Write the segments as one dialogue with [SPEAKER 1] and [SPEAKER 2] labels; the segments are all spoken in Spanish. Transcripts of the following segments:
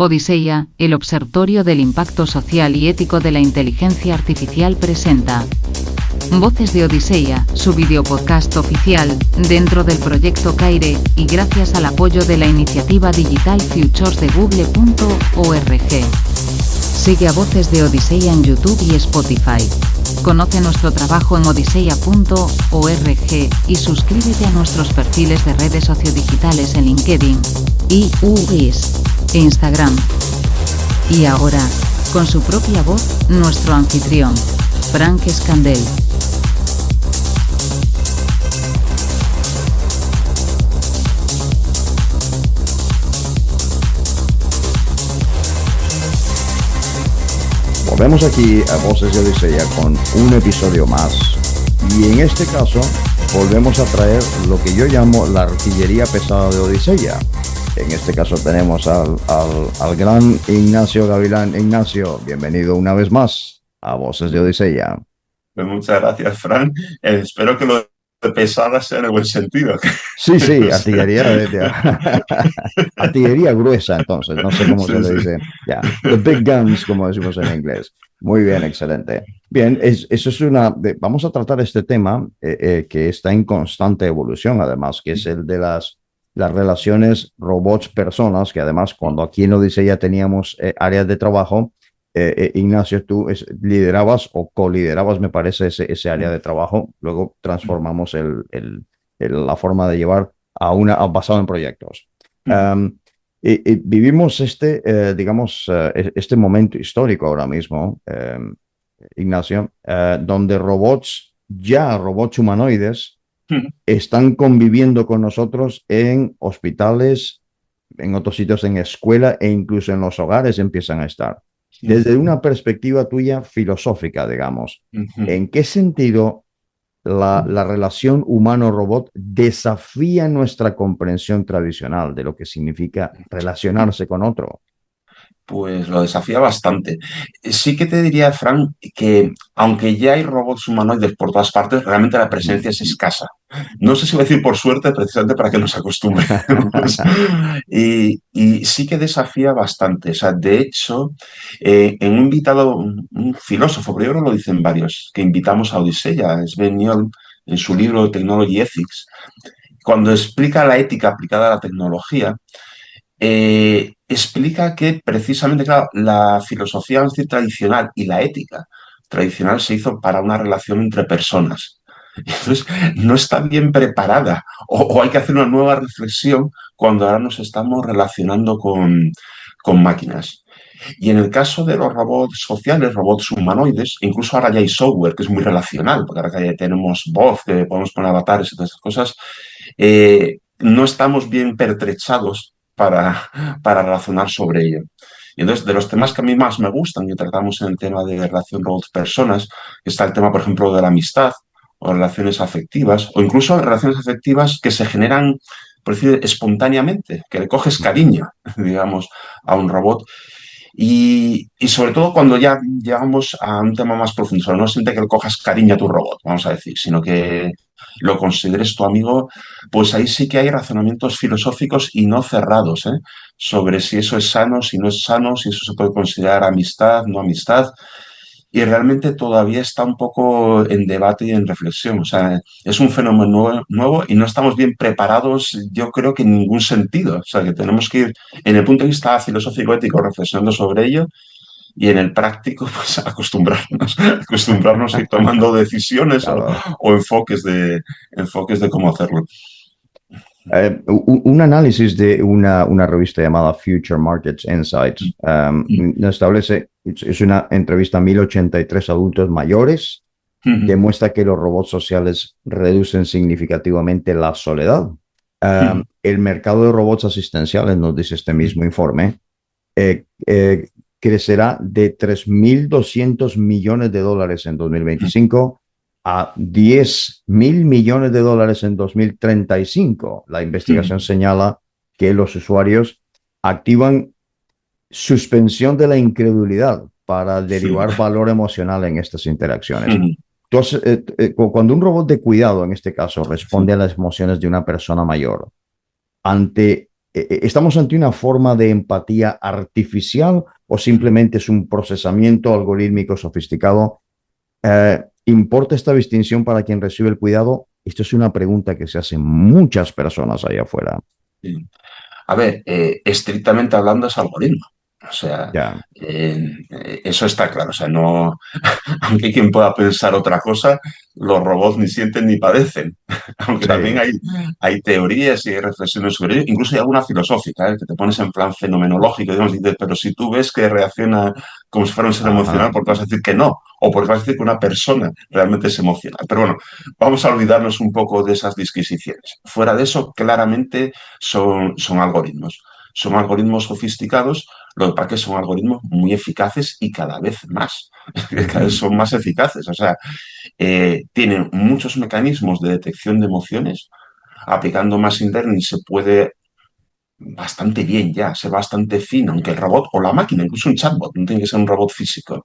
[SPEAKER 1] Odiseya, el Observatorio del Impacto Social y Ético de la Inteligencia Artificial presenta Voces de Odiseya, su videopodcast oficial, dentro del proyecto Caire, y gracias al apoyo de la iniciativa Digital Futures de Google.org. Sigue a Voces de Odiseya en YouTube y Spotify. Conoce nuestro trabajo en odiseya.org y suscríbete a nuestros perfiles de redes sociodigitales en LinkedIn, iUGIS e Instagram. Y ahora, con su propia voz, nuestro anfitrión, Frank Scandell.
[SPEAKER 2] Volvemos aquí a Voces de Odiseya con un episodio más, y en este caso volvemos a traer lo que yo llamo la artillería pesada de Odiseya. En este caso tenemos al gran Ignacio Gavilán. Ignacio, bienvenido una vez más a Voces de Odiseya.
[SPEAKER 3] Pues muchas gracias, Fran. Espero que lo de pesada sea en el buen sentido.
[SPEAKER 2] Sí, artillería, artillería gruesa, entonces, no sé cómo se le dice. The big guns, como decimos en inglés. Muy bien, excelente. Bien, eso es vamos a tratar este tema que está en constante evolución, además, que es el de las relaciones robots-personas, que además, cuando aquí en Odiseya teníamos áreas de trabajo, Ignacio, tú liderabas o coliderabas, me parece, ese área de trabajo. Luego transformamos la forma de llevar basado en proyectos. Vivimos este momento histórico ahora mismo, Ignacio, donde robots humanoides, están conviviendo con nosotros en hospitales, en otros sitios, en escuela, e incluso en los hogares empiezan a estar. Desde una perspectiva tuya filosófica, digamos, ¿en qué sentido la relación humano-robot desafía nuestra comprensión tradicional de lo que significa relacionarse con otro?
[SPEAKER 3] Pues lo desafía bastante. Sí que te diría, Fran, que aunque ya hay robots humanoides por todas partes, realmente la presencia es escasa. No sé si voy a decir por suerte, precisamente para que nos acostumbremos. Y sí que desafía bastante. O sea, de hecho, en un invitado, un filósofo, pero yo creo que lo dicen varios, que invitamos a Odiseya, Sven Nyon, en su libro Technology Ethics, cuando explica la ética aplicada a la tecnología, explica que precisamente, claro, la filosofía tradicional y la ética tradicional se hizo para una relación entre personas. Entonces, no está bien preparada o hay que hacer una nueva reflexión cuando ahora nos estamos relacionando con máquinas. Y en el caso de los robots sociales, robots humanoides, incluso ahora ya hay software que es muy relacional, porque ahora que ya tenemos voz, que podemos poner avatares y todas esas cosas, no estamos bien pertrechados para razonar sobre ello. Y entonces, de los temas que a mí más me gustan, y tratamos en el tema de relación robots-personas, está el tema, por ejemplo, de la amistad o relaciones afectivas, o incluso relaciones afectivas que se generan, por decir, espontáneamente, que le coges cariño, digamos, a un robot. Y sobre todo cuando ya llegamos a un tema más profundo, o sea, no siente que le cojas cariño a tu robot, vamos a decir, sino que lo consideres tu amigo, pues ahí sí que hay razonamientos filosóficos y no cerrados, ¿eh? Sobre si eso es sano, si no es sano, si eso se puede considerar amistad, no amistad. Y realmente todavía está un poco en debate y en reflexión. O sea, es un fenómeno nuevo y no estamos bien preparados, yo creo que en ningún sentido. O sea, que tenemos que ir, en el punto de vista filosófico-ético, reflexionando sobre ello, y en el práctico, pues acostumbrarnos a ir tomando decisiones
[SPEAKER 2] Claro.
[SPEAKER 3] o enfoques de cómo hacerlo.
[SPEAKER 2] Un análisis de una revista llamada Future Markets Insights nos establece, es una entrevista a 1083 adultos mayores, demuestra que los robots sociales reducen significativamente la soledad. El mercado de robots asistenciales, nos dice este mismo informe, crecerá de 3.200 millones de dólares en 2025 a 10.000 millones de dólares en 2035. La investigación señala que los usuarios activan suspensión de la incredulidad para derivar valor emocional en estas interacciones. Entonces, cuando un robot de cuidado, en este caso, responde a las emociones de una persona mayor, ante ¿Estamos ante una forma de empatía artificial o simplemente es un procesamiento algorítmico sofisticado? ¿Importa esta distinción para quien recibe el cuidado? Esto es una pregunta que se hacen muchas personas allá afuera.
[SPEAKER 3] Sí. A ver, estrictamente hablando es algoritmo. O sea,
[SPEAKER 2] Ya,
[SPEAKER 3] eso está claro. O sea, no, aunque hay quien pueda pensar otra cosa, los robots ni sienten ni padecen. Aunque también
[SPEAKER 2] sí.
[SPEAKER 3] hay teorías y hay reflexiones sobre ello, incluso hay alguna filosófica, que te pones en plan fenomenológico, digamos, y dices, pero si tú ves que reacciona como si fuera un ser emocional,
[SPEAKER 2] Ajá.
[SPEAKER 3] ¿por qué vas a decir que no? O porque vas a decir que una persona realmente es emocional. Pero bueno, vamos a olvidarnos un poco de esas disquisiciones. Fuera de eso, claramente son algoritmos. Son algoritmos sofisticados, lo que pasa es que son algoritmos muy eficaces y cada vez más. Cada vez
[SPEAKER 2] Ujú.
[SPEAKER 3] son más eficaces. O sea, tienen muchos mecanismos de detección de emociones. Aplicando Machine Learning se puede bastante bien ya, ser bastante fino, aunque el robot o la máquina, incluso un chatbot, no tiene que ser un robot físico,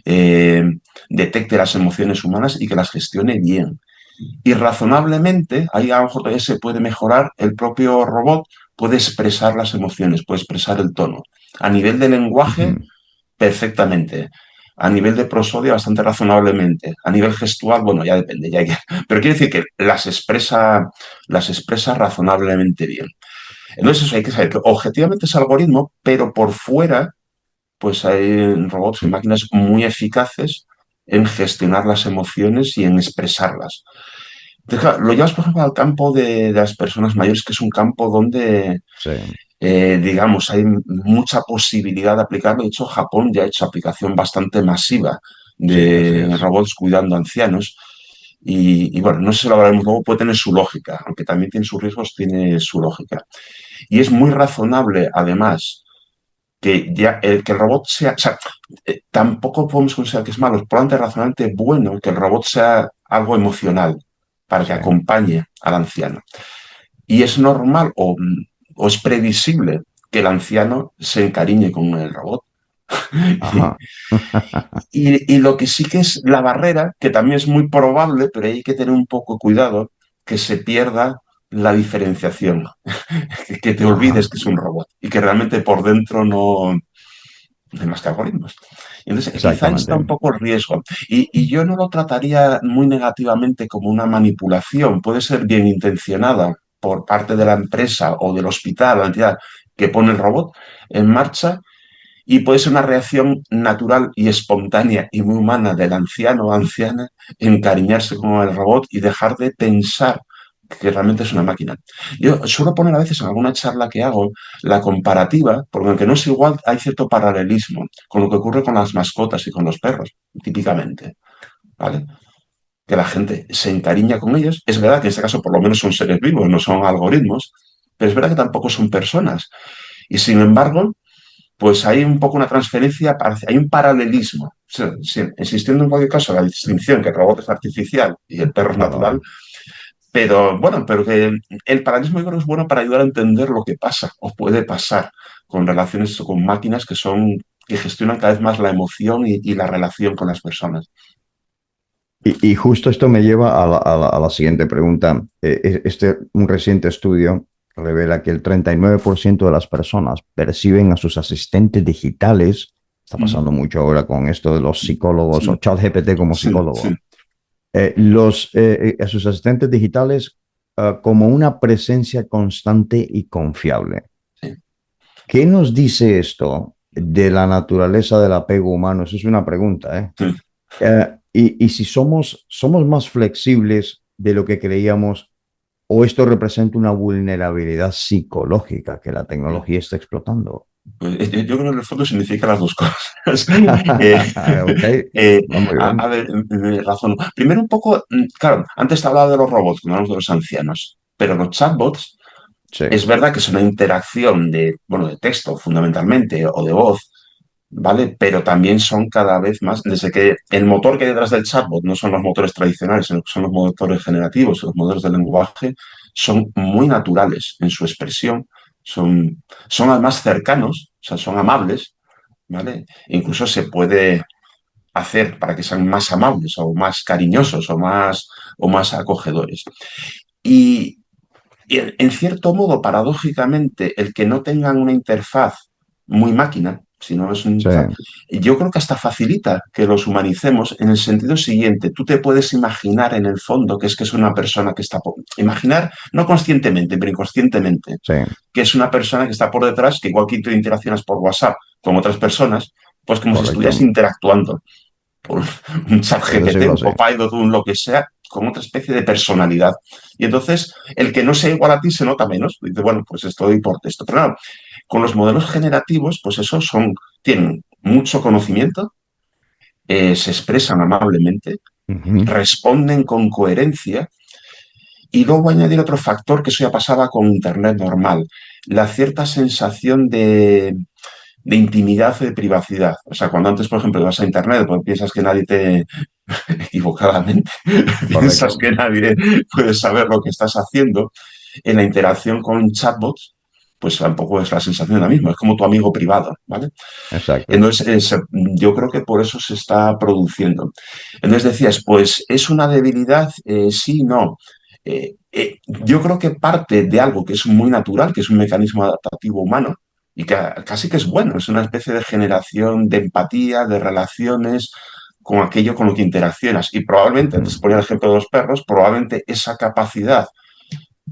[SPEAKER 3] eh, detecte las emociones humanas y que las gestione bien. Y razonablemente, ahí a lo mejor todavía se puede mejorar, el propio robot puede expresar las emociones, puede expresar el tono. A nivel de lenguaje,
[SPEAKER 2] Ujú.
[SPEAKER 3] perfectamente. A nivel de prosodia, bastante razonablemente. A nivel gestual, bueno, ya depende. Ya hay que... Pero quiere decir que las expresa razonablemente bien. Entonces, eso hay que saber que objetivamente es algoritmo, pero por fuera, pues hay robots y máquinas muy eficaces en gestionar las emociones y en expresarlas. Entonces, claro, lo llevas, por ejemplo, al campo de las personas mayores, que es un campo donde
[SPEAKER 2] Sí,
[SPEAKER 3] digamos, hay mucha posibilidad de aplicarlo. De hecho, Japón ya ha hecho aplicación bastante masiva
[SPEAKER 2] sí, así
[SPEAKER 3] de
[SPEAKER 2] es.
[SPEAKER 3] robots cuidando ancianos. Y bueno, no sé si lo hablaremos luego, puede tener su lógica, aunque también tiene sus riesgos, tiene su lógica. Y es muy razonable, además, que el robot sea, o sea, tampoco podemos considerar que es malo, es probablemente razonablemente bueno que el robot sea algo emocional para que
[SPEAKER 2] Sí.
[SPEAKER 3] acompañe al anciano. Y es normal o es previsible que el anciano se encariñe con el robot.
[SPEAKER 2] Ajá.
[SPEAKER 3] Y lo que sí que es la barrera, que también es muy probable, pero hay que tener un poco cuidado, que se pierda la diferenciación, que te
[SPEAKER 2] Ajá.
[SPEAKER 3] olvides que es un robot y que realmente por dentro no hay más que algoritmos. Y entonces, quizá ahí está un
[SPEAKER 2] Exactamente.
[SPEAKER 3] poco el riesgo. Y yo no lo trataría muy negativamente como una manipulación. Puede ser bien intencionada por parte de la empresa o del hospital, la entidad que pone el robot en marcha, y puede ser una reacción natural y espontánea y muy humana del anciano o anciana encariñarse con el robot y dejar de pensar que realmente es una máquina. Yo suelo poner a veces en alguna charla que hago la comparativa, porque aunque no es igual, hay cierto paralelismo con lo que ocurre con las mascotas y con los perros, típicamente, ¿vale? Que la gente se encariña con ellos. Es verdad que en este caso por lo menos son seres vivos, no son algoritmos, pero es verdad que tampoco son personas. Y sin embargo, pues hay un poco una transferencia, hay un paralelismo. O sea, existiendo en cualquier caso la distinción que el robot es artificial y el perro es natural,
[SPEAKER 2] Claro.
[SPEAKER 3] pero bueno, pero que el paralelismo yo creo que es bueno para ayudar a entender lo que pasa o puede pasar con relaciones o con máquinas que gestionan cada vez más la emoción y la relación con las personas.
[SPEAKER 2] Y justo esto me lleva a la siguiente pregunta. Un reciente estudio revela que el 39% de las personas perciben a sus asistentes digitales, está
[SPEAKER 3] Mm.
[SPEAKER 2] pasando mucho ahora con esto de los psicólogos o
[SPEAKER 3] Sí,
[SPEAKER 2] ChatGPT como
[SPEAKER 3] sí, sí,
[SPEAKER 2] psicólogo, a sus asistentes digitales como una presencia constante y confiable.
[SPEAKER 3] sí.
[SPEAKER 2] ¿Qué nos dice esto de la naturaleza del apego humano? Eso es una pregunta, ¿eh?
[SPEAKER 3] Sí.
[SPEAKER 2] Y si somos más flexibles de lo que creíamos, o esto representa una vulnerabilidad psicológica que la tecnología está explotando.
[SPEAKER 3] Pues, yo creo que en el fondo significa las dos cosas.
[SPEAKER 2] Ok, va muy
[SPEAKER 3] A
[SPEAKER 2] bien.
[SPEAKER 3] ver, razón. Primero un poco, claro, antes te hablaba de los robots, cuando hablamos de los ancianos, pero los chatbots
[SPEAKER 2] Sí.
[SPEAKER 3] es verdad que es una interacción bueno, de texto fundamentalmente o de voz, ¿vale? Pero también son cada vez más, desde que el motor que hay detrás del chatbot no son los motores tradicionales, sino que son los motores generativos, los motores de lenguaje, son muy naturales en su expresión, son además cercanos, o sea, son amables, ¿vale? Incluso se puede hacer para que sean más amables o más cariñosos o más acogedores. Y, Y en cierto modo, paradójicamente, el que no tengan una interfaz muy máquina, sino es un
[SPEAKER 2] Sí,
[SPEAKER 3] interfaz, yo creo que hasta facilita que los humanicemos en el sentido siguiente. Tú te puedes imaginar en el fondo que es una persona que está imaginar, no conscientemente, pero inconscientemente,
[SPEAKER 2] sí,
[SPEAKER 3] que es una persona que está por detrás, que igual que tú interaccionas por WhatsApp con otras personas, pues como si estuvieras
[SPEAKER 2] correcto.
[SPEAKER 3] interactuando por un chat
[SPEAKER 2] Por
[SPEAKER 3] GPT,
[SPEAKER 2] decirlo
[SPEAKER 3] un
[SPEAKER 2] así.
[SPEAKER 3] Copilot, un lo que sea, con otra especie de personalidad. Y entonces, el que no sea igual a ti se nota menos. Dice, bueno, pues estoy por esto. Pero claro, con los modelos generativos, pues eso tienen mucho conocimiento, se expresan amablemente,
[SPEAKER 2] Ujú.
[SPEAKER 3] responden con coherencia. Y luego añadir otro factor que eso ya pasaba con Internet normal, la cierta sensación de intimidad o de privacidad. O sea, cuando antes, por ejemplo, vas a Internet, pues piensas que nadie te, equivocadamente, piensas
[SPEAKER 2] Correcto.
[SPEAKER 3] que nadie puede saber lo que estás haciendo, en la interacción con chatbots, pues tampoco es la sensación la misma, es como tu amigo privado, ¿vale?
[SPEAKER 2] Exacto.
[SPEAKER 3] Entonces, yo creo que por eso se está produciendo. Entonces decías, pues, ¿es una debilidad? Sí, no. Yo creo que parte de algo que es muy natural, que es un mecanismo adaptativo humano, y que casi que es bueno, es una especie de generación de empatía, de relaciones con aquello con lo que interaccionas. Y probablemente, antes
[SPEAKER 2] Ujú.
[SPEAKER 3] ponía el ejemplo de los perros, probablemente esa capacidad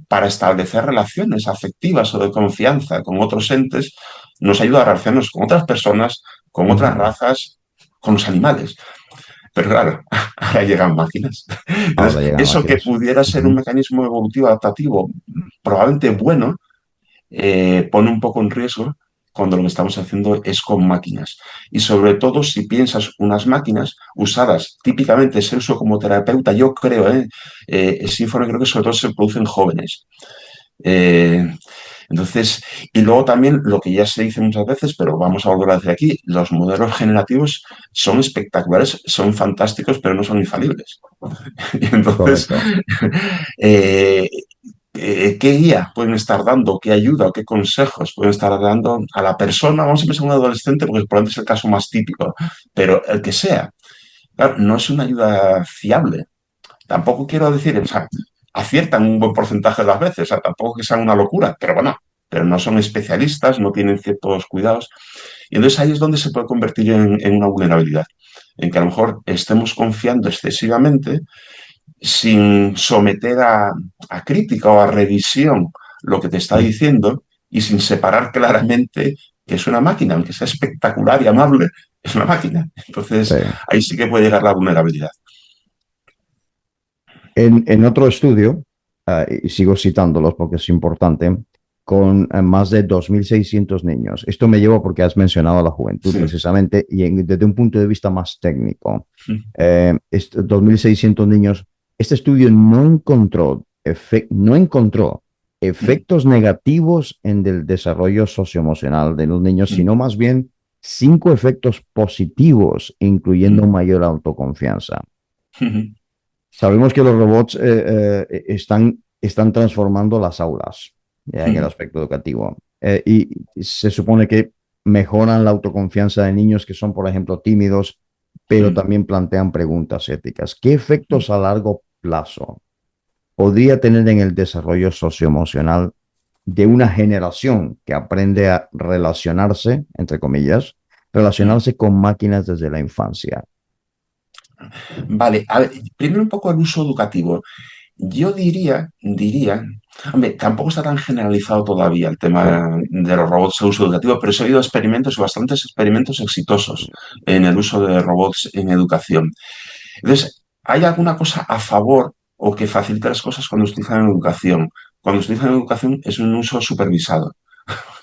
[SPEAKER 3] para establecer relaciones afectivas o de confianza con otros entes nos ayuda a relacionarnos con otras personas, con otras
[SPEAKER 2] Ujú.
[SPEAKER 3] razas, con los animales. Pero claro, ahora llegan máquinas.
[SPEAKER 2] Ahora
[SPEAKER 3] Entonces,
[SPEAKER 2] llegan
[SPEAKER 3] eso que
[SPEAKER 2] máquinas.
[SPEAKER 3] pudiera ser un
[SPEAKER 2] Ujú.
[SPEAKER 3] mecanismo evolutivo adaptativo probablemente bueno, pone un poco en riesgo cuando lo que estamos haciendo es con máquinas. Y sobre todo si piensas unas máquinas usadas típicamente, ese uso como terapeuta, yo creo, ese informe creo que sobre todo se producen jóvenes. Eh, entonces, y luego también lo que ya se dice muchas veces, pero vamos a volver a decir aquí, los modelos generativos son espectaculares, son fantásticos, pero no son infalibles. Y entonces,
[SPEAKER 2] Correcto.
[SPEAKER 3] eh, ¿qué guía pueden estar dando? ¿Qué ayuda o qué consejos pueden estar dando a la persona? Vamos a pensar en un adolescente porque probablemente es el caso más típico, pero el que sea, claro, no es una ayuda fiable. Tampoco quiero decir, o sea, aciertan un buen porcentaje de las veces, o sea, tampoco que sea una locura, pero bueno, pero no son especialistas, no tienen ciertos cuidados. Y entonces ahí es donde se puede convertir en una vulnerabilidad, en que a lo mejor estemos confiando excesivamente sin someter a crítica o a revisión lo que te está
[SPEAKER 2] Mm.
[SPEAKER 3] diciendo y sin separar claramente que es una máquina, aunque sea espectacular y amable, es una máquina.
[SPEAKER 2] Sí.
[SPEAKER 3] Entonces ahí sí que puede llegar la vulnerabilidad.
[SPEAKER 2] En otro estudio, y sigo citándolos porque es importante, con más de 2.600 niños. Esto me lleva porque has mencionado la juventud
[SPEAKER 3] Sí.
[SPEAKER 2] precisamente y desde un punto de vista más técnico. 2.600 niños, este estudio no encontró efectos negativos en el desarrollo socioemocional de los niños, sino más bien 5 efectos positivos, incluyendo mayor autoconfianza. Sabemos que los robots están transformando las aulas ya, en el aspecto educativo. Y se supone que mejoran la autoconfianza de niños que son, por ejemplo, tímidos, pero también plantean preguntas éticas. ¿Qué efectos a largo plazo podría tener en el desarrollo socioemocional de una generación que aprende a relacionarse, entre comillas, relacionarse con máquinas desde la infancia?
[SPEAKER 3] Vale, a ver, primero un poco el uso educativo. Yo diría, hombre, tampoco está tan generalizado todavía el
[SPEAKER 2] Sí.
[SPEAKER 3] tema de los robots de uso educativo, pero se ha habido experimentos, bastantes experimentos exitosos en el uso de robots en educación. Entonces, ¿hay alguna cosa a favor o que facilite las cosas cuando se utilizan en educación? Cuando se utiliza en educación es un uso supervisado.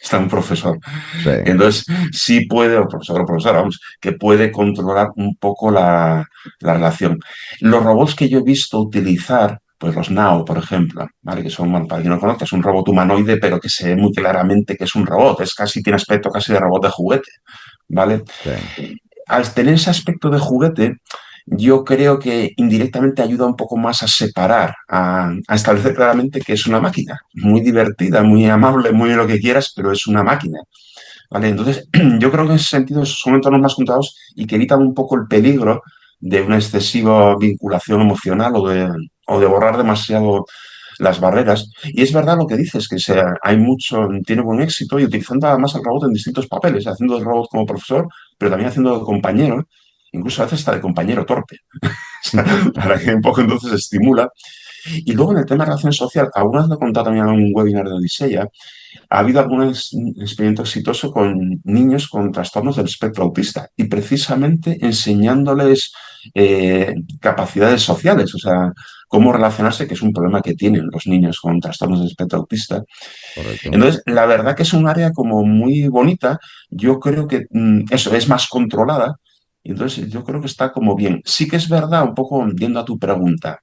[SPEAKER 3] Está un profesor.
[SPEAKER 2] Sí.
[SPEAKER 3] Entonces, sí puede, o profesora, vamos, que puede controlar un poco la relación. Los robots que yo he visto utilizar, pues los Nao, por ejemplo, ¿vale? Que son, bueno, para quien no conozca, es un robot humanoide, pero que se ve muy claramente que es un robot, es casi, tiene aspecto casi de robot de juguete, ¿vale?
[SPEAKER 2] Sí.
[SPEAKER 3] Al tener ese aspecto de juguete, yo creo que indirectamente ayuda un poco más a separar, a establecer claramente que es una máquina, muy divertida, muy amable, muy lo que quieras, pero es una máquina. ¿Vale? Entonces, yo creo que en ese sentido son entornos más controlados y que evitan un poco el peligro de una excesiva vinculación emocional o de borrar demasiado las barreras. Y es verdad lo que dices, que hay mucho, tiene buen éxito y utilizando además al robot en distintos papeles, haciendo el robot como profesor, pero también haciendo de compañero, incluso a veces está de compañero torpe, para que un poco entonces estimula. Y luego en el tema de relación social, alguna vez lo he contado también en un webinar de Odisea, ha habido algún experimento exitoso con niños con trastornos del espectro autista y precisamente enseñándoles capacidades sociales, o sea, cómo relacionarse, que es un problema que tienen los niños con trastornos del espectro autista.
[SPEAKER 2] Correcto.
[SPEAKER 3] Entonces, la verdad que es un área como muy bonita. Yo creo que eso es más controlada. Entonces, yo creo que está como bien. Sí que es verdad, un poco yendo a tu pregunta,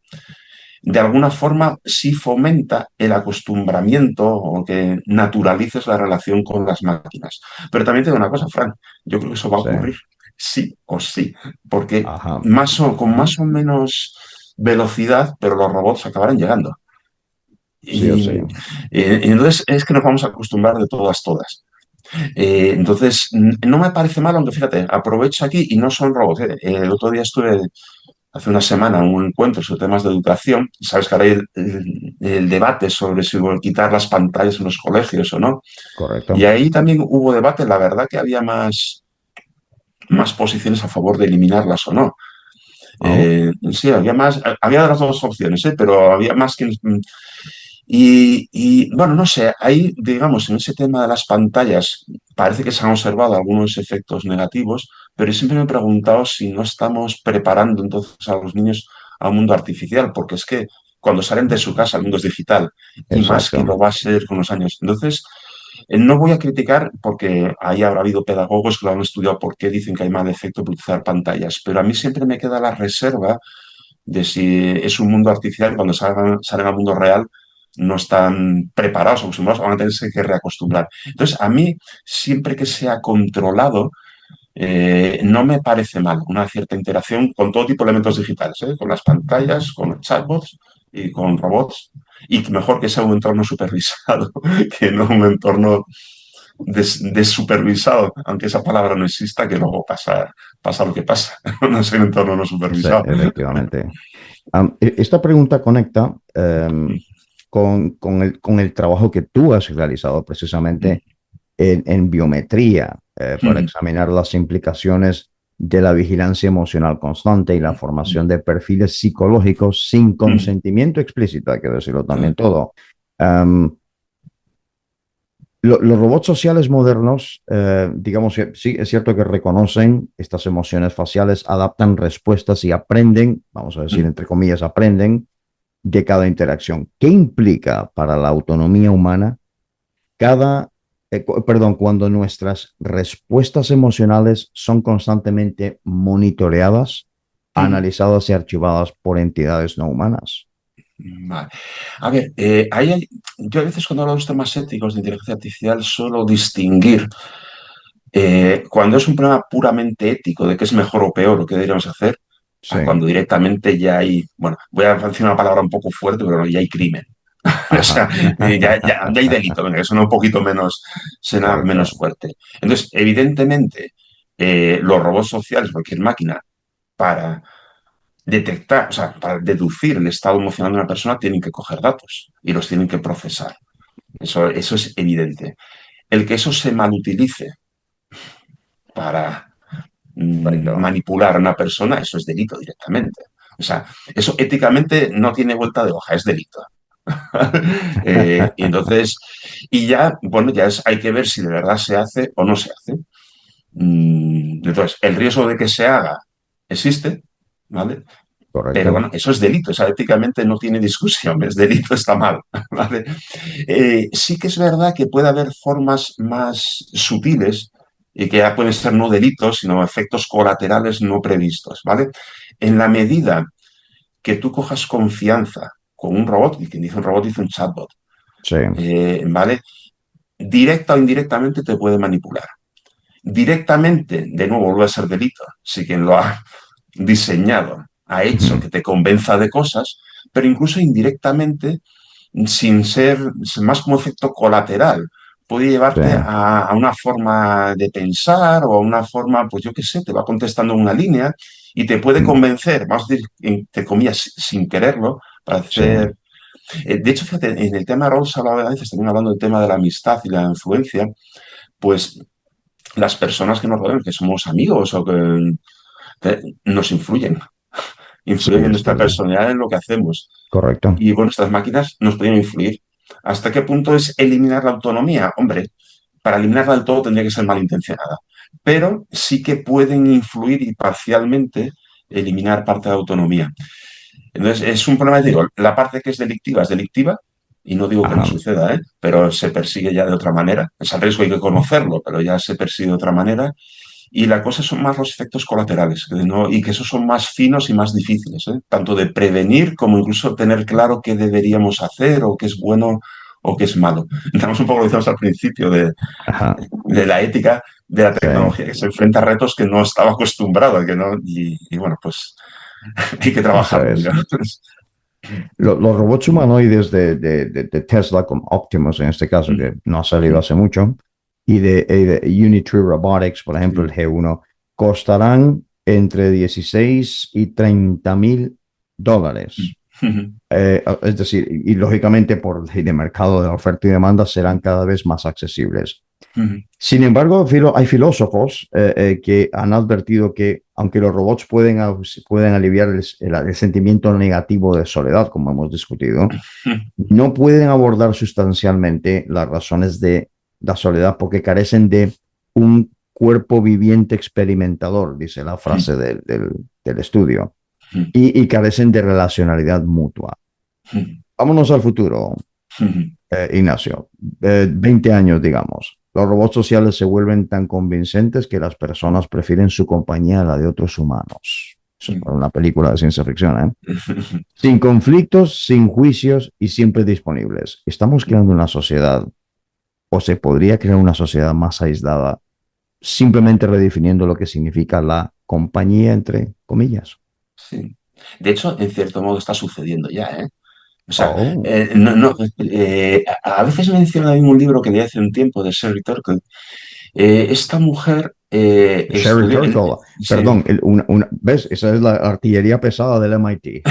[SPEAKER 3] de alguna forma sí fomenta el acostumbramiento o que naturalices la relación con las máquinas. Pero también te digo una cosa, Frank, yo creo que eso va a
[SPEAKER 2] Sí.
[SPEAKER 3] ocurrir sí o sí, porque
[SPEAKER 2] Ajá.
[SPEAKER 3] con más o menos velocidad, pero los robots acabarán llegando.
[SPEAKER 2] Sí o sí.
[SPEAKER 3] Y entonces es que nos vamos a acostumbrar de todas, todas. Entonces, no me parece mal, aunque fíjate, aprovecho aquí y no son robots. El otro día estuve hace una semana en un encuentro sobre temas de educación. Sabes que ahora hay el debate sobre si quitar las pantallas en los colegios o no. Y
[SPEAKER 2] Correcto.
[SPEAKER 3] ahí también hubo debate. La verdad que había más posiciones a favor de eliminarlas o no.
[SPEAKER 2] Oh,
[SPEAKER 3] Sí, había de las dos opciones, pero había más que... bueno, no sé, ahí, digamos, en ese tema de las pantallas parece que se han observado algunos efectos negativos, pero yo siempre me he preguntado si no estamos preparando entonces a los niños a un mundo artificial, porque es que cuando salen de su casa el mundo es digital y más que
[SPEAKER 2] exacto.
[SPEAKER 3] lo va a ser con los años. Entonces, no voy a criticar porque ahí habrá habido pedagogos que lo han estudiado por qué dicen que hay mal efecto por utilizar pantallas, pero a mí siempre me queda la reserva de si es un mundo artificial y cuando salgan al mundo real no están preparados o acostumbrados, van a tenerse que reacostumbrar. Entonces, a mí, siempre que sea controlado, no me parece mal una cierta interacción con todo tipo de elementos digitales, con las pantallas, con los chatbots y con robots, y mejor que sea un entorno supervisado que no un entorno supervisado, aunque esa palabra no exista, que luego pasa lo que pasa, no es un entorno no
[SPEAKER 2] Sí,
[SPEAKER 3] supervisado.
[SPEAKER 2] efectivamente. Esta pregunta conecta con el trabajo que tú has realizado precisamente en biometría para examinar las implicaciones de la vigilancia emocional constante y la formación de perfiles psicológicos sin consentimiento explícito, hay que decirlo también todo. Um, los robots sociales modernos, digamos que sí, es cierto que reconocen estas emociones faciales, adaptan respuestas y aprenden, vamos a decir entre comillas, aprenden de cada interacción. ¿Qué implica para la autonomía humana cuando nuestras respuestas emocionales son constantemente monitoreadas, analizadas y archivadas por entidades no humanas?
[SPEAKER 3] Vale. A ver, yo a veces cuando hablo de los temas éticos de inteligencia artificial suelo distinguir cuando es un problema puramente ético de qué es mejor o peor o qué deberíamos hacer,
[SPEAKER 2] Sí,
[SPEAKER 3] a cuando directamente ya hay, bueno, voy a decir una palabra un poco fuerte, pero no, ya hay crimen. O sea,
[SPEAKER 2] ajá,
[SPEAKER 3] ya hay delito, venga, que suena un poquito menos, suena menos
[SPEAKER 2] correcto.
[SPEAKER 3] fuerte. Entonces, evidentemente, los robots sociales, cualquier máquina, para detectar, o sea, para deducir el estado emocional de una persona, tienen que coger datos y los tienen que procesar. Eso es evidente. El que eso se malutilice para
[SPEAKER 2] Correcto.
[SPEAKER 3] manipular a una persona, eso es delito directamente. O sea, eso éticamente no tiene vuelta de hoja, es delito. Y entonces, y ya, bueno, hay que ver si de verdad se hace o no se hace. Entonces, el riesgo de que se haga existe, ¿vale? Pero
[SPEAKER 2] Correcto.
[SPEAKER 3] bueno, eso es delito, o sea, éticamente no tiene discusión, es delito, está mal, ¿vale? Sí que es verdad que puede haber formas más sutiles y que ya pueden ser no delitos, sino efectos colaterales no previstos, ¿vale? En la medida que tú cojas confianza con un robot, y quien dice un robot dice un chatbot,
[SPEAKER 2] Sí.
[SPEAKER 3] ¿vale? Directa o indirectamente te puede manipular. Directamente, de nuevo, vuelve a ser delito. Si quien lo ha diseñado ha hecho que te convenza de cosas, pero incluso indirectamente, sin ser más como efecto colateral, puede
[SPEAKER 2] Sí.
[SPEAKER 3] llevarte a una forma de pensar o a una forma, pues yo qué sé, te va contestando una línea y te puede convencer, vamos a decir, entre comillas, sin quererlo, para
[SPEAKER 2] Sí.
[SPEAKER 3] hacer De hecho, fíjate, en el tema de robots hablaba a veces también hablando del tema de la amistad y la influencia, pues las personas que nos rodean, que somos amigos o que nos
[SPEAKER 2] Sí,
[SPEAKER 3] influyen en
[SPEAKER 2] es
[SPEAKER 3] nuestra
[SPEAKER 2] verdad.
[SPEAKER 3] personalidad, en lo que hacemos.
[SPEAKER 2] Correcto.
[SPEAKER 3] Y bueno, estas máquinas nos pueden influir. ¿Hasta qué punto es eliminar la autonomía? Hombre, para eliminarla del todo tendría que ser malintencionada. Pero sí que pueden influir y parcialmente eliminar parte de la autonomía. Entonces, es un problema, digo, la parte que es delictiva, y no digo que no
[SPEAKER 2] Ajá.
[SPEAKER 3] suceda, ¿eh? Pero se persigue ya de otra manera. Ese riesgo hay que conocerlo, pero ya se persigue de otra manera. Y la cosa son más los efectos colaterales, y que esos son más finos y más difíciles, ¿eh? Tanto de prevenir como incluso tener claro qué deberíamos hacer o qué es bueno o qué es malo. Entramos un poco, lo decíamos al principio,
[SPEAKER 2] Ajá.
[SPEAKER 3] de la ética de la
[SPEAKER 2] Sí,
[SPEAKER 3] tecnología, que se enfrenta a retos que no estaba acostumbrado, que no, y bueno, pues hay que
[SPEAKER 2] eso
[SPEAKER 3] trabajarlo,
[SPEAKER 2] es.
[SPEAKER 3] digamos.
[SPEAKER 2] Los robots humanoides de Tesla, como Optimus en este caso, que no ha salido hace mucho, y de Unitree Robotics, por ejemplo, el G1, costarán entre 16 y 30.000 dólares. Es decir, y lógicamente por ley de mercado de oferta y demanda serán cada vez más accesibles. Sin embargo, hay filósofos que han advertido que aunque los robots pueden aliviar el sentimiento negativo de soledad, como hemos discutido, no pueden abordar sustancialmente las razones de la soledad porque carecen de un cuerpo viviente experimentador, dice la frase del estudio, y carecen de relacionalidad mutua. Vámonos al futuro, Ignacio. 20 años, digamos. Los robots sociales se vuelven tan convincentes que las personas prefieren su compañía a la de otros humanos. Eso es una película de ciencia ficción, ¿eh? Sin conflictos, sin juicios y siempre disponibles. Estamos creando una sociedad, o se podría crear una sociedad más aislada, simplemente redefiniendo lo que significa la compañía, entre comillas.
[SPEAKER 3] Sí. De hecho, en cierto modo está sucediendo ya, ¿eh? O sea,
[SPEAKER 2] Oh,
[SPEAKER 3] a veces menciona en un libro que leí hace un tiempo de Sherry Turkle. Esta mujer
[SPEAKER 2] Sherry
[SPEAKER 3] estudió,
[SPEAKER 2] Turkle,
[SPEAKER 3] sí,
[SPEAKER 2] perdón, ¿ves? Esa es la artillería pesada del MIT.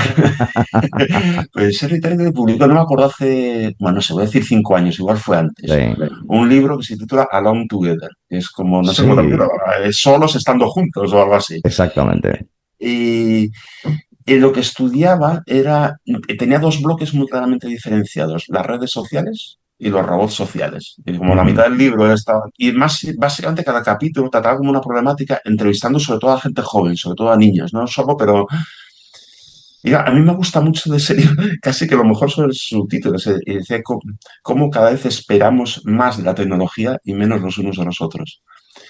[SPEAKER 3] pues Sherry Turkle publicó, no me acuerdo hace, bueno, no sé, voy a decir 5 años, igual fue antes,
[SPEAKER 2] Sí,
[SPEAKER 3] un libro que se titula Alone Together, que es como, no sé cómo te lo
[SPEAKER 2] sí,
[SPEAKER 3] solos estando juntos o algo así.
[SPEAKER 2] exactamente.
[SPEAKER 3] Y, y lo que estudiaba tenía dos bloques muy claramente diferenciados, las redes sociales y los robots sociales. Y como la mitad
[SPEAKER 2] Ujú.
[SPEAKER 3] del libro estaba, y más, básicamente cada capítulo trataba como una problemática entrevistando sobre todo a gente joven, sobre todo a niños, no solo, pero y a mí me gusta mucho de ese libro, casi que lo mejor son los subtítulos, y decía cómo cada vez esperamos más de la tecnología y menos los unos de los otros.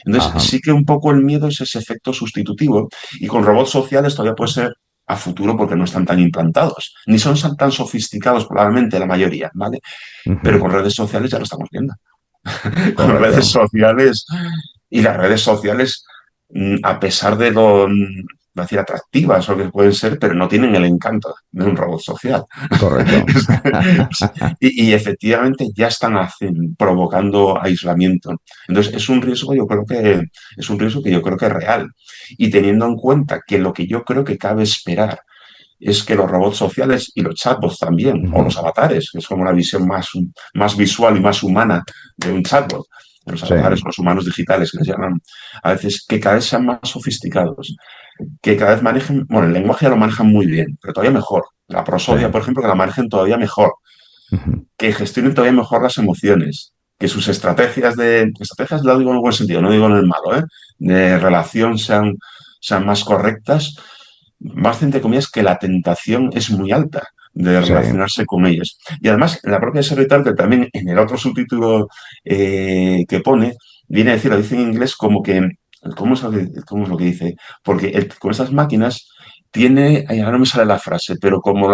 [SPEAKER 3] Entonces,
[SPEAKER 2] Ajá.
[SPEAKER 3] sí que un poco el miedo es ese efecto sustitutivo y con robots sociales todavía puede ser a futuro porque no están tan implantados, ni son tan sofisticados probablemente la mayoría, ¿vale? Pero
[SPEAKER 2] Ujú.
[SPEAKER 3] con redes sociales ya lo estamos viendo. Con redes
[SPEAKER 2] Correcto,
[SPEAKER 3] sociales y las redes sociales, a pesar de lo, voy a decir, atractivas o que pueden ser, pero no tienen el encanto de un robot social.
[SPEAKER 2] correcto.
[SPEAKER 3] Y efectivamente ya están provocando aislamiento. Entonces es un riesgo, yo creo que es un riesgo que yo creo que es real. Y teniendo en cuenta que lo que yo creo que cabe esperar es que los robots sociales y los chatbots también, o
[SPEAKER 2] Ujú.
[SPEAKER 3] los avatares, que es como la visión más visual y más humana de un chatbot, los
[SPEAKER 2] Sí,
[SPEAKER 3] avatares, los humanos digitales que les llaman, a veces que cada vez sean más sofisticados, que cada vez manejen, bueno, el lenguaje ya lo manejan muy bien, pero todavía mejor. La
[SPEAKER 2] sí.
[SPEAKER 3] prosodia, por ejemplo, que la manejen todavía mejor,
[SPEAKER 2] Ujú.
[SPEAKER 3] que gestionen todavía mejor las emociones, que sus estrategias lo digo en el buen sentido, no digo en el malo, ¿eh? De relación sean más correctas, más entre comillas, que la tentación es muy alta de
[SPEAKER 2] Sí,
[SPEAKER 3] relacionarse con ellos. Y además, en la propia Servital, que también en el otro subtítulo que pone, viene a decir, lo dice en inglés como que, cómo es lo que dice? Porque con estas máquinas tiene, ahora no me sale la frase, pero como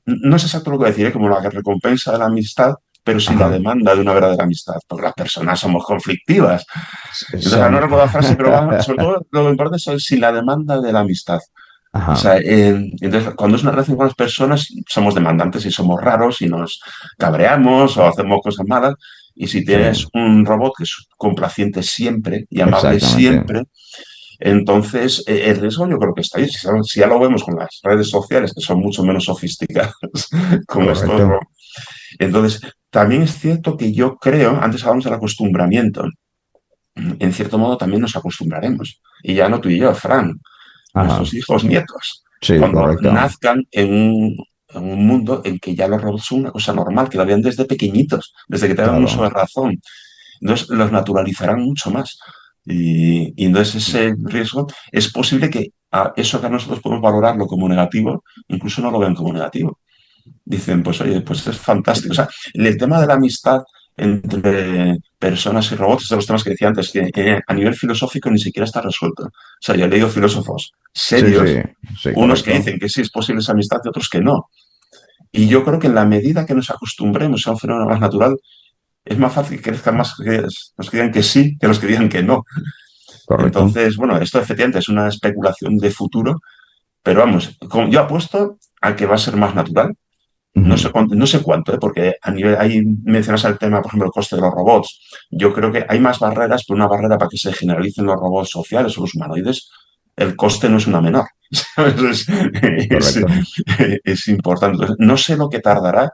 [SPEAKER 3] no es exacto lo que voy a decir, como la recompensa de la amistad, pero sin la
[SPEAKER 2] ajá.
[SPEAKER 3] demanda de una verdadera amistad, porque las personas somos conflictivas. Entonces, ahora no
[SPEAKER 2] Son,
[SPEAKER 3] recuerdo la frase, pero sobre todo lo que importa es sin la demanda de la amistad. O
[SPEAKER 2] ajá,
[SPEAKER 3] sea, entonces, cuando es una relación con las personas, somos demandantes y somos raros y nos cabreamos o hacemos cosas malas. Y si
[SPEAKER 2] sí,
[SPEAKER 3] tienes un robot que es complaciente siempre y amable
[SPEAKER 2] exactamente.
[SPEAKER 3] siempre, entonces el riesgo yo creo que está ahí. Si ya lo vemos con las redes sociales, que son mucho menos sofisticadas con estos
[SPEAKER 2] Correcto.
[SPEAKER 3] Entonces, también es cierto que yo creo, antes hablamos del acostumbramiento, en cierto modo también nos acostumbraremos. Y ya no tú y yo, Fran,
[SPEAKER 2] Ajá.
[SPEAKER 3] nuestros hijos, nietos,
[SPEAKER 2] Sí,
[SPEAKER 3] cuando
[SPEAKER 2] correcto.
[SPEAKER 3] nazcan en un mundo en que ya los robots son una cosa normal, que lo vean desde pequeñitos, desde que tengan uso
[SPEAKER 2] Claro.
[SPEAKER 3] de razón. Entonces los naturalizarán mucho más. Y entonces ese riesgo es posible que a eso que nosotros podemos valorarlo como negativo, incluso no lo vean como negativo. Dicen, pues oye, pues es fantástico. O sea, el tema de la amistad entre personas y robots es de los temas que decía antes, que a nivel filosófico ni siquiera está resuelto. O sea, yo he leído filósofos
[SPEAKER 2] Sí, sí,
[SPEAKER 3] serios,
[SPEAKER 2] sí,
[SPEAKER 3] unos que
[SPEAKER 2] correcto.
[SPEAKER 3] dicen que sí es posible esa amistad y otros que no. Y yo creo que en la medida que nos acostumbremos a un fenómeno más natural, es más fácil que crezcan más los que digan que sí que los que digan que no.
[SPEAKER 2] Correcto.
[SPEAKER 3] Entonces, bueno, esto efectivamente es una especulación de futuro, pero vamos, yo apuesto a que va a ser más natural.
[SPEAKER 2] Ujú.
[SPEAKER 3] No sé cuánto, porque a nivel, ahí mencionas el tema, por ejemplo, el coste de los robots. Yo creo que hay más barreras, pero una barrera para que se generalicen los robots sociales o los humanoides, el coste no es una menor. ¿Sabes? Es,
[SPEAKER 2] Correcto.
[SPEAKER 3] es importante. Entonces, no sé lo que tardará,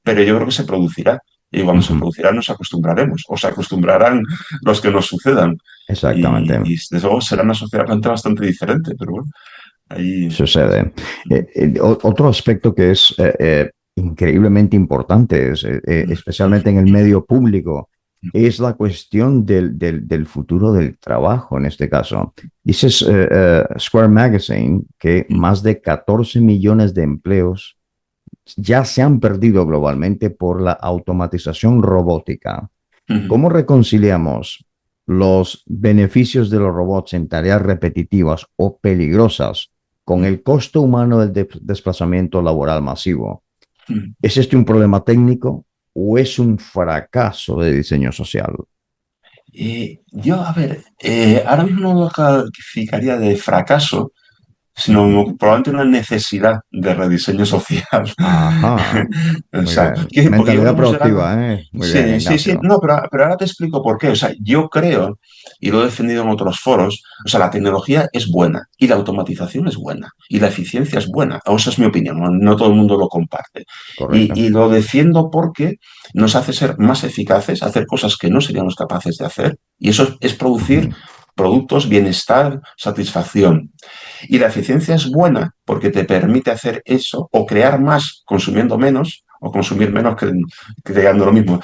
[SPEAKER 3] pero yo creo que se producirá. Y cuando se
[SPEAKER 2] Ujú.
[SPEAKER 3] producirá nos acostumbraremos, o se acostumbrarán los que nos sucedan. Y
[SPEAKER 2] Exactamente.
[SPEAKER 3] desde luego será una sociedad bastante diferente, pero bueno, ahí...
[SPEAKER 2] Sucede. Otro aspecto que es increíblemente importante, especialmente en el medio público, es la cuestión del futuro del trabajo en este caso. Dices Square Magazine que más de 14 millones de empleos ya se han perdido globalmente por la automatización robótica. ¿Cómo reconciliamos los beneficios de los robots en tareas repetitivas o peligrosas con el costo humano del desplazamiento laboral masivo? ¿Es este un problema técnico o es un fracaso de diseño social?
[SPEAKER 3] Yo, a ver, ahora mismo no lo calificaría de fracaso, sino
[SPEAKER 2] Ujú.
[SPEAKER 3] probablemente una necesidad de rediseño social.
[SPEAKER 2] Ajá,
[SPEAKER 3] O
[SPEAKER 2] muy
[SPEAKER 3] sea,
[SPEAKER 2] bien.
[SPEAKER 3] porque yo creo
[SPEAKER 2] Mentalidad
[SPEAKER 3] que hemos llegado.
[SPEAKER 2] proactiva, ¿eh? Muy bien,
[SPEAKER 3] Sí, sí, sí,
[SPEAKER 2] Ignacio.
[SPEAKER 3] no, pero ahora te explico por qué. O sea, yo creo, y lo he defendido en otros foros, o sea, la tecnología es buena y la automatización es buena y la eficiencia es buena. O esa es mi opinión, no todo el mundo lo comparte.
[SPEAKER 2] Correcto.
[SPEAKER 3] Y lo defiendo porque nos hace ser más eficaces, hacer cosas que no seríamos capaces de hacer, y eso es producir
[SPEAKER 2] Ujú.
[SPEAKER 3] productos, bienestar, satisfacción. Y la eficiencia es buena porque te permite hacer eso o crear más consumiendo menos o consumir menos creando lo mismo.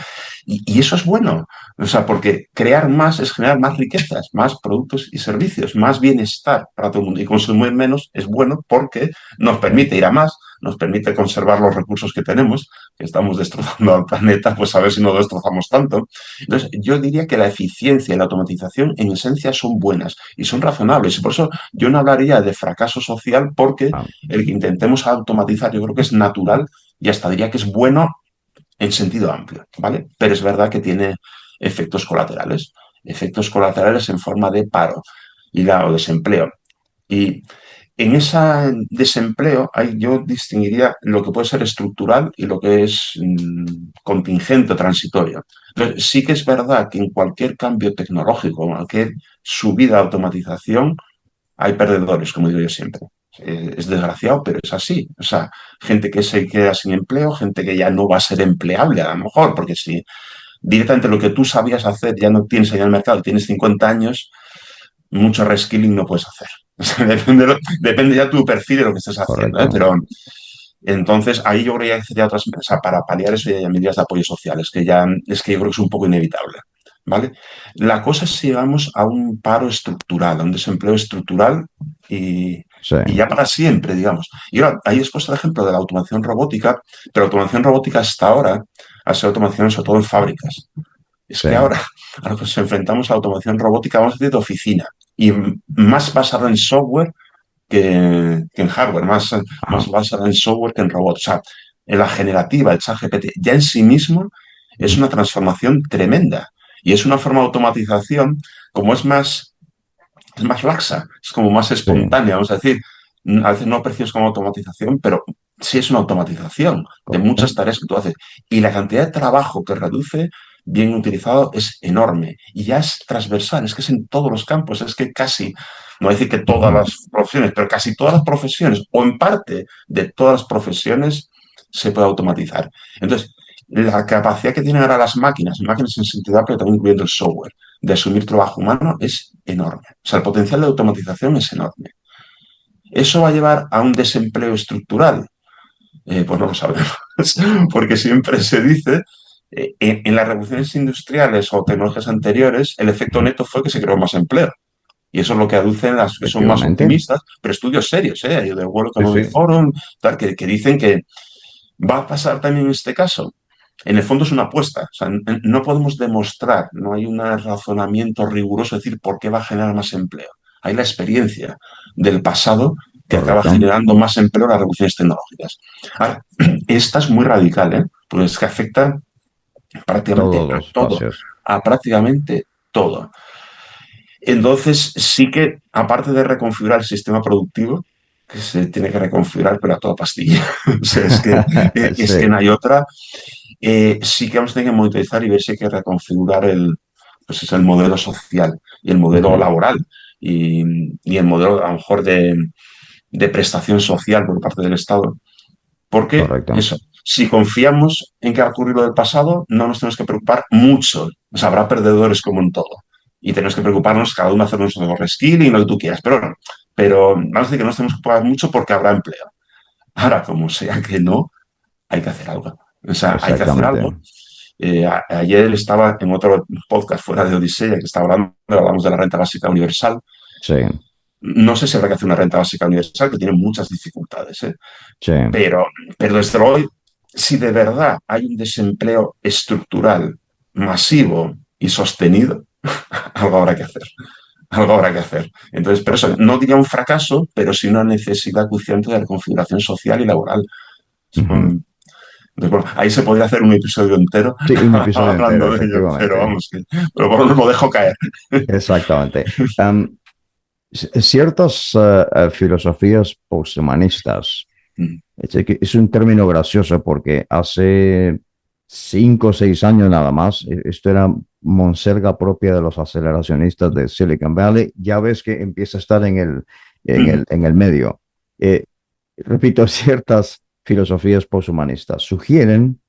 [SPEAKER 3] Y eso es bueno, o sea, porque crear más es generar más riquezas, más productos y servicios, más bienestar para todo el mundo. Y consumir menos es bueno porque nos permite ir a más, nos permite conservar los recursos que tenemos, que estamos destrozando al planeta, pues a ver si no lo destrozamos tanto. Entonces, yo diría que la eficiencia y la automatización en esencia son buenas y son razonables. Y por eso yo no hablaría de fracaso social porque
[SPEAKER 2] Ah,
[SPEAKER 3] el que intentemos automatizar yo creo que es natural y hasta diría que es bueno en sentido amplio, ¿vale? Pero es verdad que tiene efectos colaterales en forma de paro o desempleo. Y en ese desempleo yo distinguiría lo que puede ser estructural y lo que es contingente o transitorio. Entonces, sí que es verdad que en cualquier cambio tecnológico, en cualquier subida de automatización, hay perdedores, como digo yo siempre. Es desgraciado, pero es así. O sea, gente que se queda sin empleo, gente que ya no va a ser empleable a lo mejor, porque si directamente lo que tú sabías hacer ya no tienes ahí en el mercado, tienes 50 años, mucho reskilling no puedes hacer. O sea, depende ya tu perfil de lo que estés haciendo, ¿eh?
[SPEAKER 2] correcto.
[SPEAKER 3] Pero entonces ahí yo creo que sería otras, o sea, para paliar eso ya hay medidas de apoyo sociales, que ya es que yo creo que es un poco inevitable. ¿Vale? La cosa es si llegamos a un paro estructural, a un desempleo estructural y,
[SPEAKER 2] Sí,
[SPEAKER 3] y ya para siempre, digamos. Y ahora, ahí he puesto el ejemplo de la automación robótica, pero la automación robótica hasta ahora ha sido automación sobre todo en fábricas. Es
[SPEAKER 2] sí.
[SPEAKER 3] que ahora, a lo que nos enfrentamos a la automación robótica, vamos a decir, de oficina y más basada en software que en hardware, más
[SPEAKER 2] Ajá.
[SPEAKER 3] basada en software que en robots. O sea, en la generativa, el ChatGPT, ya en sí mismo es
[SPEAKER 2] Ujú.
[SPEAKER 3] una transformación tremenda. Y es una forma de automatización, como es más laxa, es como más
[SPEAKER 2] Sí,
[SPEAKER 3] espontánea, vamos a decir. A veces no percibes como automatización, pero sí es una automatización de
[SPEAKER 2] correcto.
[SPEAKER 3] muchas tareas que tú haces. Y la cantidad de trabajo que reduce, bien utilizado, es enorme. Y ya es transversal, es que es en todos los campos, es que casi, no voy a decir que todas
[SPEAKER 2] Ujú.
[SPEAKER 3] las profesiones, pero casi todas las profesiones, o en parte de todas las profesiones, se puede automatizar. Entonces, la capacidad que tienen ahora las máquinas en sentido amplio, también incluyendo el software, de asumir trabajo humano es enorme. O sea, el potencial de automatización es enorme. ¿Eso va a llevar a un desempleo estructural? Pues no lo sabemos, porque siempre se dice, en las revoluciones industriales o tecnologías anteriores, el efecto neto fue que se creó más empleo. Y eso es lo que aducen las que son más optimistas, pero estudios serios, del World Economic Forum, tal, que dicen que va a pasar también en este caso. En el fondo es una apuesta, o sea, no podemos demostrar, no hay un razonamiento riguroso de decir por qué va a generar más empleo. Hay la experiencia del pasado que acaba generando más empleo en las revoluciones tecnológicas. Ahora, esta es muy radical, porque es que afecta prácticamente a prácticamente todo. Entonces, sí que, aparte de reconfigurar el sistema productivo, que se tiene que reconfigurar, pero a toda pastilla, o sea, es que no hay otra, sí que vamos a tener que monitorizar y ver si hay que reconfigurar el modelo social y el modelo laboral y el modelo, a lo mejor, de prestación social por parte del Estado. Porque eso, si confiamos en que va a ocurrir lo del pasado, no nos tenemos que preocupar mucho. O sea, habrá perdedores como en todo. Y tenemos que preocuparnos cada uno hacer nuestro reskilling, lo que tú quieras. Pero vamos a decir que no nos tenemos que preocupar mucho porque habrá empleo. Ahora, como sea que no, hay que hacer algo. O sea, hay que hacer algo. Ayer estaba en otro podcast fuera de Odisea que hablamos de la renta básica universal.
[SPEAKER 2] Sí.
[SPEAKER 3] No sé si habrá que hacer una renta básica universal, que tiene muchas dificultades,
[SPEAKER 2] Sí.
[SPEAKER 3] Pero desde luego, si de verdad hay un desempleo estructural, masivo y sostenido, algo habrá que hacer. Algo habrá que hacer. Entonces, pero eso no diría un fracaso, pero sí una necesidad acuciante de reconfiguración social y laboral. Entonces, bueno, ahí se podría hacer un episodio entero,
[SPEAKER 2] un episodio
[SPEAKER 3] hablando
[SPEAKER 2] entero,
[SPEAKER 3] de ello, pero vamos, pero por lo menos lo dejo caer.
[SPEAKER 2] Exactamente. Ciertas filosofías posthumanistas, es un término gracioso porque hace 5 o 6 años nada más, esto era monserga propia de los aceleracionistas de Silicon Valley, ya ves que empieza a estar en el medio. Repito, ciertas filosofías posthumanistas sugieren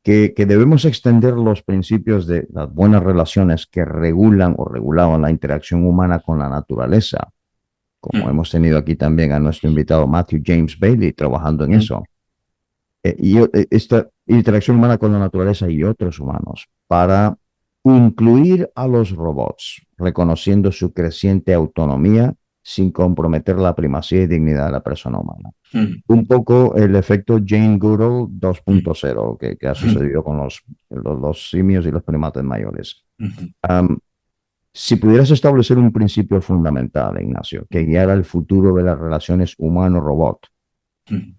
[SPEAKER 2] que debemos extender los principios de las buenas relaciones que regulan o regulaban la interacción humana con la naturaleza, como hemos tenido aquí también a nuestro invitado Matthew James Bailey trabajando en eso. Y esta interacción humana con la naturaleza y otros humanos para incluir a los robots, reconociendo su creciente autonomía sin comprometer la primacía y dignidad de la persona humana. Un poco el efecto Jane Goodall 2.0 que ha sucedido con los simios y los primates mayores. Si pudieras establecer un principio fundamental, Ignacio, que guiara el futuro de las relaciones humano-robot,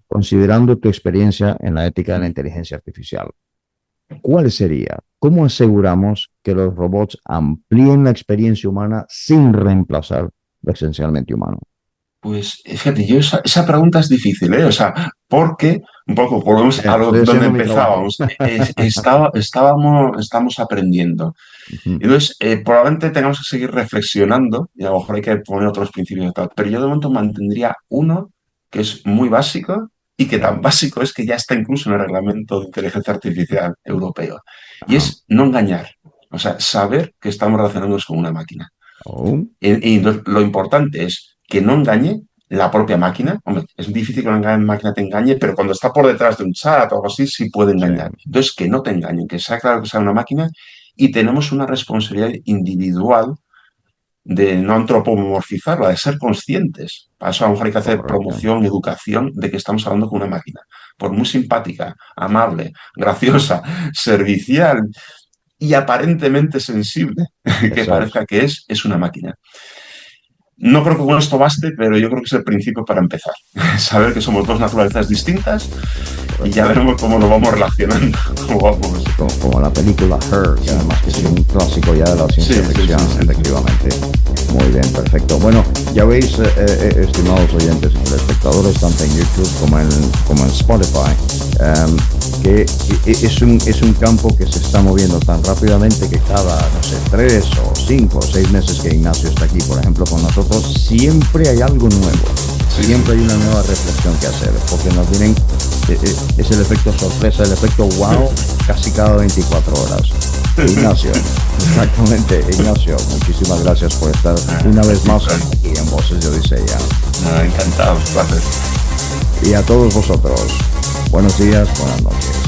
[SPEAKER 2] considerando tu experiencia en la ética de la inteligencia artificial, ¿cuál sería? ¿Cómo aseguramos que los robots amplíen la experiencia humana sin reemplazar lo esencialmente humano?
[SPEAKER 3] Pues fíjate, esa pregunta es difícil, O sea, porque un poco volvemos a donde empezábamos. Estamos aprendiendo. Entonces, probablemente tengamos que seguir reflexionando y a lo mejor hay que poner otros principios y tal. Pero yo de momento mantendría uno que es muy básico y que tan básico es que ya está incluso en el reglamento de inteligencia artificial europeo. Y es no engañar. O sea, saber que estamos relacionándonos con una máquina. Y lo importante es que no engañe la propia máquina. Hombre, es difícil que una máquina te engañe, pero cuando está por detrás de un chat o algo así, sí puede engañar. Sí. Entonces, que no te engañen, que sea claro que sea una máquina y tenemos una responsabilidad individual de no antropomorfizarla, de ser conscientes. Para eso a lo mejor hay que hacer promoción, educación de que estamos hablando con una máquina. Por muy simpática, amable, graciosa, servicial y aparentemente sensible que parezca que es una máquina. No creo que con esto baste, pero yo creo que es el principio para empezar. Saber que somos dos naturalezas distintas y ya veremos cómo nos vamos relacionando.
[SPEAKER 2] Como la película Her, que además que es un clásico ya de la ciencia ficción, efectivamente. Muy bien, perfecto. Bueno, ya veis, estimados oyentes y telespectadores, tanto en YouTube como en Spotify, que es un campo que se está moviendo tan rápidamente que cada, 3 o 5 o 6 meses que Ignacio está aquí, por ejemplo, con nosotros, siempre hay algo nuevo. siempre hay una nueva reflexión que hacer, porque nos vienen, es el efecto sorpresa, el efecto wow, casi cada 24 horas. Ignacio, exactamente, Ignacio, muchísimas gracias por estar una vez más aquí en Voces de Odisea.
[SPEAKER 3] Encantado, un placer.
[SPEAKER 2] Y a todos vosotros, buenos días, buenas noches.